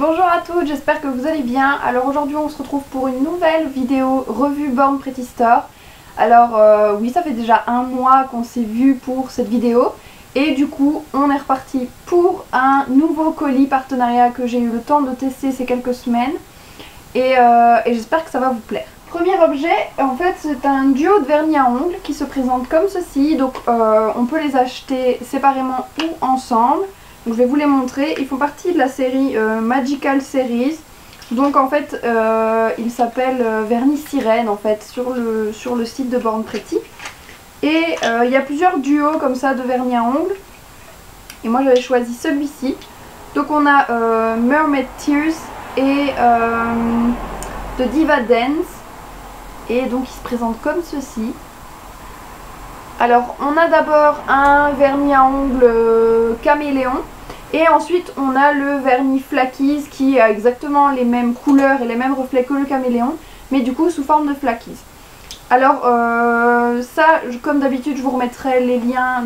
Bonjour à toutes, j'espère que vous allez bien. Alors aujourd'hui on se retrouve pour une nouvelle vidéo revue Born Pretty Store. Alors oui, ça fait déjà un mois qu'on s'est vu pour cette vidéo et du coup on est reparti pour un nouveau colis partenariat que j'ai eu le temps de tester ces quelques semaines et j'espère que ça va vous plaire. Premier objet, en fait c'est un duo de vernis à ongles qui se présente comme ceci, donc on peut les acheter séparément ou ensemble. Donc je vais vous les montrer, ils font partie de la série Magical Series. Donc en fait ils s'appellent vernis sirène en fait sur le site de Born Pretty. Et il y a plusieurs duos comme ça de vernis à ongles. Et moi j'avais choisi celui-ci. Donc on a Mermaid Tears et The Diva Dance. Et donc il se présente comme ceci. Alors on a d'abord un vernis à ongles caméléon. Et ensuite on a le vernis Flackies qui a exactement les mêmes couleurs et les mêmes reflets que le caméléon, mais du coup sous forme de Flackies. Alors ça, comme d'habitude, je vous remettrai les liens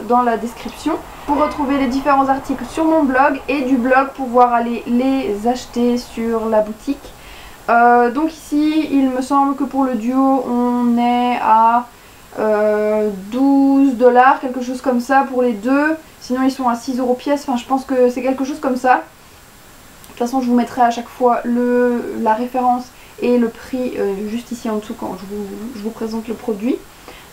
dans la description pour retrouver les différents articles sur mon blog et du blog pour pouvoir aller les acheter sur la boutique. Donc ici il me semble que pour le duo on est à 12 $, quelque chose comme ça pour les deux. Sinon ils sont à 6 € pièce, enfin je pense que c'est quelque chose comme ça. De toute façon je vous mettrai à chaque fois la référence et le prix juste ici en dessous quand je vous présente le produit.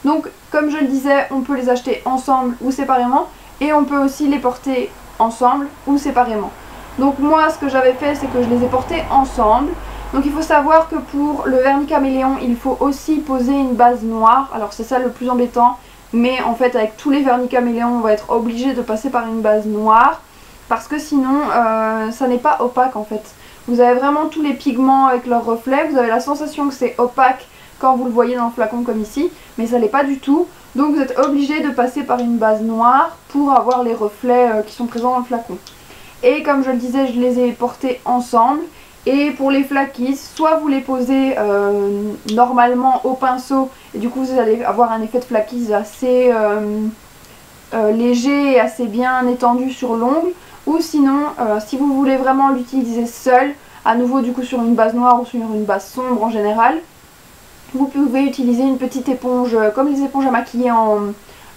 Donc comme je le disais, on peut les acheter ensemble ou séparément et on peut aussi les porter ensemble ou séparément. Donc moi ce que j'avais fait c'est que je les ai portés ensemble. Donc il faut savoir que pour le vernis caméléon il faut aussi poser une base noire. Alors c'est ça le plus embêtant, mais en fait avec tous les vernis caméléon on va être obligé de passer par une base noire parce que sinon ça n'est pas opaque en fait. Vous avez vraiment tous les pigments avec leurs reflets, vous avez la sensation que c'est opaque quand vous le voyez dans le flacon comme ici, mais ça l'est pas du tout. Donc vous êtes obligé de passer par une base noire pour avoir les reflets qui sont présents dans le flacon. Et comme je le disais, je les ai portés ensemble. Et pour les Flackies, soit vous les posez normalement au pinceau et du coup vous allez avoir un effet de Flackies assez léger et assez bien étendu sur l'ongle. Ou sinon, si vous voulez vraiment l'utiliser seul, à nouveau du coup sur une base noire ou sur une base sombre en général, vous pouvez utiliser une petite éponge comme les éponges à maquiller en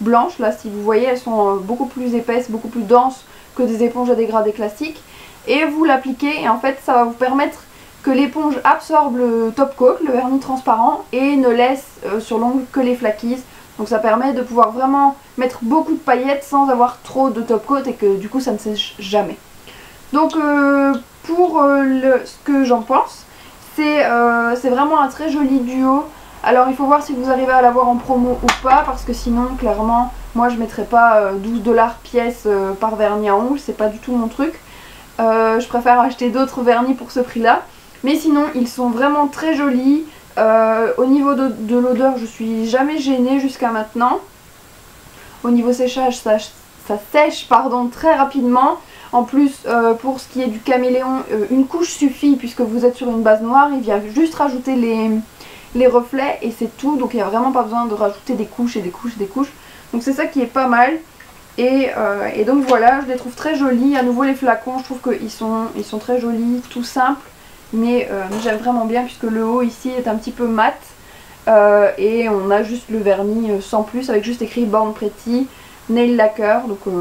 blanche. Là si vous voyez, elles sont beaucoup plus épaisses, beaucoup plus denses que des éponges à dégradé classiques. Et vous l'appliquez et en fait ça va vous permettre que l'éponge absorbe le top coat, le vernis transparent, et ne laisse sur l'ongle que les Flackies. Donc ça permet de pouvoir vraiment mettre beaucoup de paillettes sans avoir trop de top coat et que du coup ça ne sèche jamais. Donc pour ce que j'en pense, c'est vraiment un très joli duo. Alors il faut voir si vous arrivez à l'avoir en promo ou pas, parce que sinon clairement moi je mettrais pas 12 $ pièce par vernis à ongles, c'est pas du tout mon truc. Je préfère acheter d'autres vernis pour ce prix là, mais sinon ils sont vraiment très jolis. Au niveau de l'odeur je suis jamais gênée jusqu'à maintenant. Au niveau séchage ça sèche très rapidement. En plus pour ce qui est du caméléon, une couche suffit puisque vous êtes sur une base noire, il vient juste rajouter les reflets et c'est tout, donc il n'y a vraiment pas besoin de rajouter des couches et des couches et des couches. Donc c'est ça qui est pas mal. Et donc voilà, je les trouve très jolis. À nouveau les flacons, je trouve qu'ils sont très jolis, tout simples. Mais j'aime vraiment bien puisque le haut ici est un petit peu mat. Et on a juste le vernis sans plus avec juste écrit Born Pretty Nail Lacquer. Donc je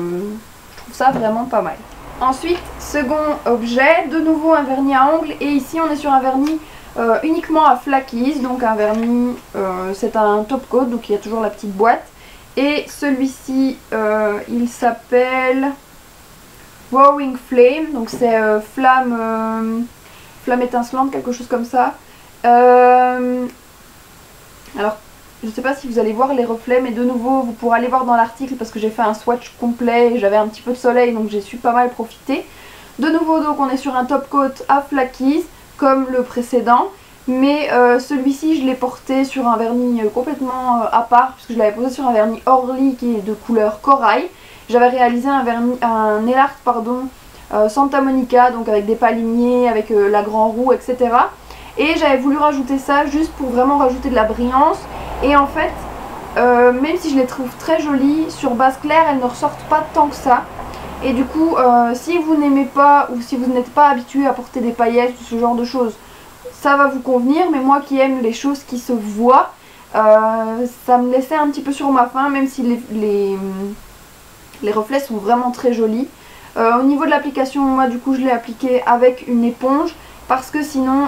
trouve ça vraiment pas mal. Ensuite, second objet, de nouveau un vernis à ongles. Et ici on est sur un vernis uniquement à Flackies. Donc un vernis, c'est un top coat, donc il y a toujours la petite boîte. Et celui-ci, il s'appelle Roaring Flame, donc c'est flamme étincelante, quelque chose comme ça. Alors, je ne sais pas si vous allez voir les reflets, mais de nouveau, vous pourrez aller voir dans l'article parce que j'ai fait un swatch complet et j'avais un petit peu de soleil, donc j'ai su pas mal profiter. De nouveau, donc, on est sur un top coat à Flackies, comme le précédent. Mais celui-ci je l'ai porté sur un vernis complètement à part, puisque je l'avais posé sur un vernis Orly qui est de couleur corail. J'avais réalisé un nail art Santa Monica, donc avec des palimiers, avec la grand roue, etc. Et j'avais voulu rajouter ça juste pour vraiment rajouter de la brillance. Et en fait, même si je les trouve très jolies, sur base claire elles ne ressortent pas tant que ça. Et du coup, si vous n'aimez pas ou si vous n'êtes pas habitué à porter des paillettes ou ce genre de choses, ça va vous convenir. Mais moi qui aime les choses qui se voient, ça me laissait un petit peu sur ma faim, même si les reflets sont vraiment très jolis. Au niveau de l'application, moi du coup je l'ai appliqué avec une éponge parce que sinon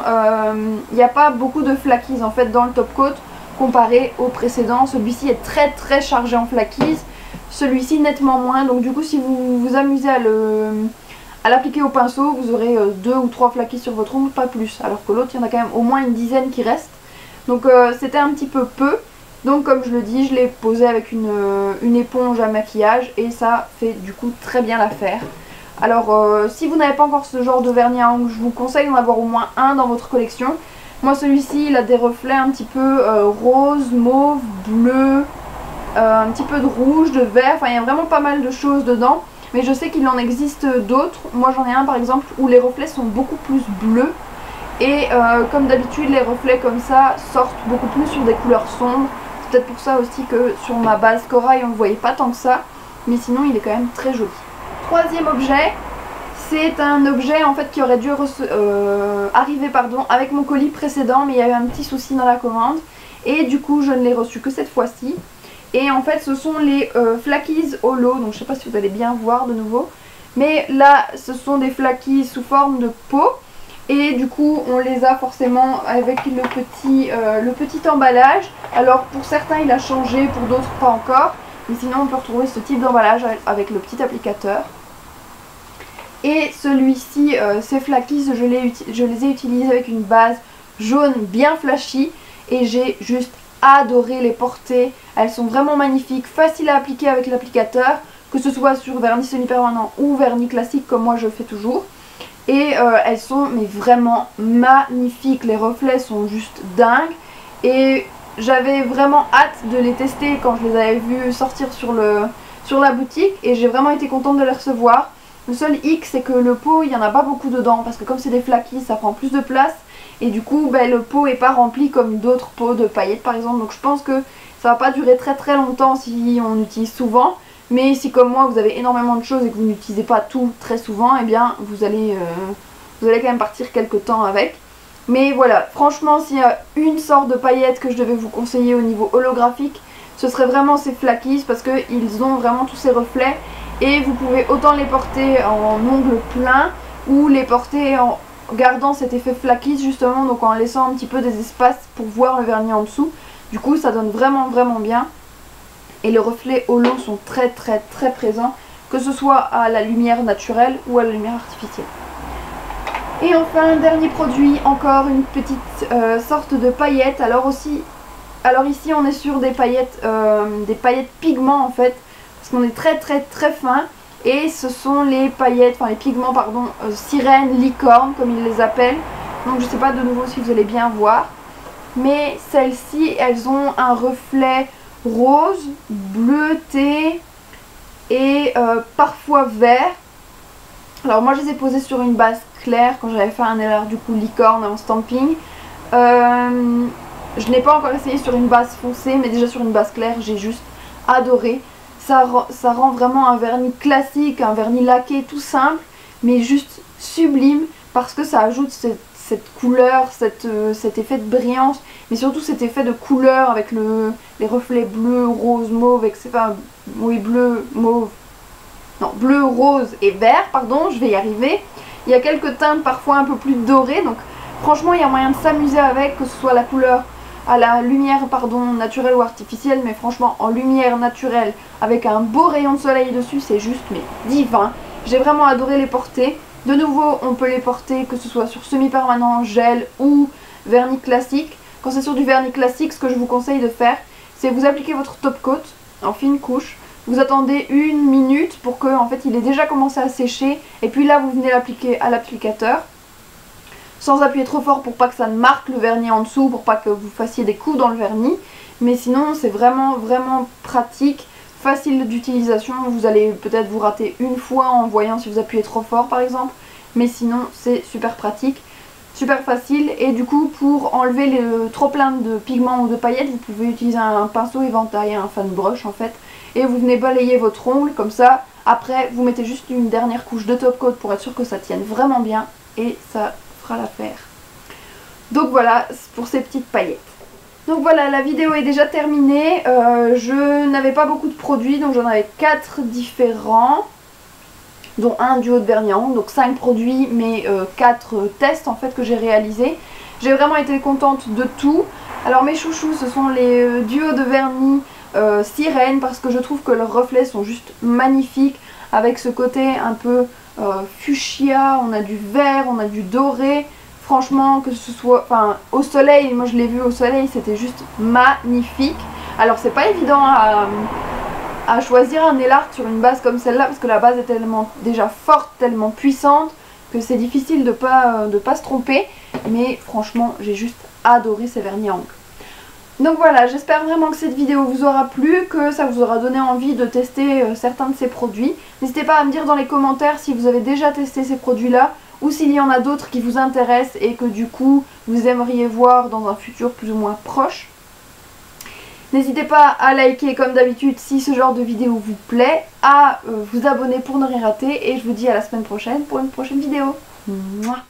il n'y a pas beaucoup de flaquise en fait dans le top coat comparé au précédent. Celui-ci est très très chargé en flaquise, celui-ci nettement moins. Donc du coup si vous vous amusez à l'appliquer au pinceau, vous aurez 2 ou 3 flaquises sur votre ongle, pas plus. Alors que l'autre il y en a quand même au moins une dizaine qui restent. Donc c'était un petit peu. Donc comme je le dis, je l'ai posé avec une éponge à maquillage et ça fait du coup très bien l'affaire. Alors si vous n'avez pas encore ce genre de vernis à ongles, je vous conseille d'en avoir au moins un dans votre collection. Moi celui-ci il a des reflets un petit peu rose, mauve, bleu, un petit peu de rouge, de vert, enfin il y a vraiment pas mal de choses dedans. Mais je sais qu'il en existe d'autres. Moi j'en ai un par exemple où les reflets sont beaucoup plus bleus. Et comme d'habitude les reflets comme ça sortent beaucoup plus sur des couleurs sombres. C'est peut-être pour ça aussi que sur ma base corail on ne le voyait pas tant que ça. Mais sinon il est quand même très joli. Troisième objet, c'est un objet en fait qui aurait dû arriver avec mon colis précédent. Mais il y a eu un petit souci dans la commande. Et du coup je ne l'ai reçu que cette fois-ci. Et en fait ce sont les flaquis holo. Donc je sais pas si vous allez bien voir de nouveau. Mais là ce sont des flaquis sous forme de pot. Et du coup on les a forcément avec le petit emballage. Alors pour certains il a changé, pour d'autres pas encore. Mais sinon on peut retrouver ce type d'emballage avec le petit applicateur. Et celui-ci, ces flaquis, je les ai utilisés avec une base jaune bien flashy. Et j'ai juste adoré les porter. Elles sont vraiment magnifiques, faciles à appliquer avec l'applicateur. Que ce soit sur vernis semi-permanent ou vernis classique comme moi je fais toujours. Et elles sont mais vraiment magnifiques, les reflets sont juste dingues. Et j'avais vraiment hâte de les tester quand je les avais vus sortir sur la boutique. Et j'ai vraiment été contente de les recevoir. Le seul hic c'est que le pot il n'y en a pas beaucoup dedans. Parce que comme c'est des flaquis ça prend plus de place. Et du coup le pot n'est pas rempli comme d'autres pots de paillettes par exemple. Donc je pense que ça va pas durer très très longtemps si on utilise souvent. Mais si comme moi vous avez énormément de choses et que vous n'utilisez pas tout très souvent, eh bien vous allez quand même partir quelques temps avec. Mais voilà, franchement s'il y a une sorte de paillette que je devais vous conseiller au niveau holographique, ce serait vraiment ces flaquis parce qu'ils ont vraiment tous ces reflets. Et vous pouvez autant les porter en ongles pleins ou les porter en gardant cet effet flaquis justement, donc en laissant un petit peu des espaces pour voir le vernis en dessous. Du coup ça donne vraiment bien. Et les reflets holo sont très présents, que ce soit à la lumière naturelle ou à la lumière artificielle. Et enfin, dernier produit, encore une petite sorte de paillette. Alors ici on est sur des paillettes pigments en fait, parce qu'on est très fin. Et ce sont les paillettes, enfin les pigments pardon, sirène, licorne comme ils les appellent. Donc je sais pas de nouveau si vous allez bien voir. Mais celles-ci, elles ont un reflet rose, bleuté et parfois vert. Alors moi je les ai posés sur une base claire quand j'avais fait un LR du coup licorne en stamping. Je n'ai pas encore essayé sur une base foncée, mais déjà sur une base claire j'ai juste adoré. Ça rend vraiment un vernis classique, un vernis laqué tout simple, mais juste sublime parce que ça ajoute cette couleur, cet effet de brillance, mais surtout cet effet de couleur avec les reflets bleu, rose, mauve, etc. Oui, bleu, mauve, non, bleu, rose et vert, pardon, je vais y arriver. Il y a quelques teintes parfois un peu plus dorées, donc franchement il y a moyen de s'amuser avec, que ce soit la couleur à la lumière pardon, naturelle ou artificielle, mais franchement en lumière naturelle avec un beau rayon de soleil dessus, c'est juste mais divin. J'ai vraiment adoré les porter. De nouveau, on peut les porter que ce soit sur semi-permanent, gel ou vernis classique. Quand c'est sur du vernis classique, ce que je vous conseille de faire, c'est vous appliquer votre top coat en fine couche. Vous attendez 1 minute pour que en fait, il ait déjà commencé à sécher. Et puis là, vous venez l'appliquer à l'applicateur. Sans appuyer trop fort pour pas que ça ne marque le vernis en dessous, pour pas que vous fassiez des coups dans le vernis. Mais sinon, c'est vraiment pratique. Facile d'utilisation, vous allez peut-être vous rater une fois en voyant si vous appuyez trop fort par exemple, mais sinon c'est super pratique, super facile. Et du coup pour enlever le trop plein de pigments ou de paillettes, vous pouvez utiliser un pinceau éventail, un fan brush en fait, et vous venez balayer votre ongle comme ça. Après vous mettez juste une dernière couche de top coat pour être sûr que ça tienne vraiment bien et ça fera l'affaire. Donc voilà pour ces petites paillettes. Donc voilà, la vidéo est déjà terminée. Je n'avais pas beaucoup de produits, donc j'en avais 4 différents, dont un duo de vernis à ongles, donc 5 produits, mais 4 tests en fait que j'ai réalisés. J'ai vraiment été contente de tout. Alors mes chouchous, ce sont les duos de vernis sirène, parce que je trouve que leurs reflets sont juste magnifiques, avec ce côté un peu fuchsia, on a du vert, on a du doré. Franchement, que ce soit, enfin, au soleil, moi je l'ai vu au soleil, c'était juste magnifique. Alors c'est pas évident à choisir un nail art sur une base comme celle-là, parce que la base est tellement déjà forte, tellement puissante, que c'est difficile de pas se tromper. Mais franchement, j'ai juste adoré ces vernis à ongles. Donc voilà, j'espère vraiment que cette vidéo vous aura plu, que ça vous aura donné envie de tester certains de ces produits. N'hésitez pas à me dire dans les commentaires si vous avez déjà testé ces produits-là, ou s'il y en a d'autres qui vous intéressent et que du coup vous aimeriez voir dans un futur plus ou moins proche. N'hésitez pas à liker comme d'habitude si ce genre de vidéo vous plaît, à vous abonner pour ne rien rater, et je vous dis à la semaine prochaine pour une prochaine vidéo. Mouah.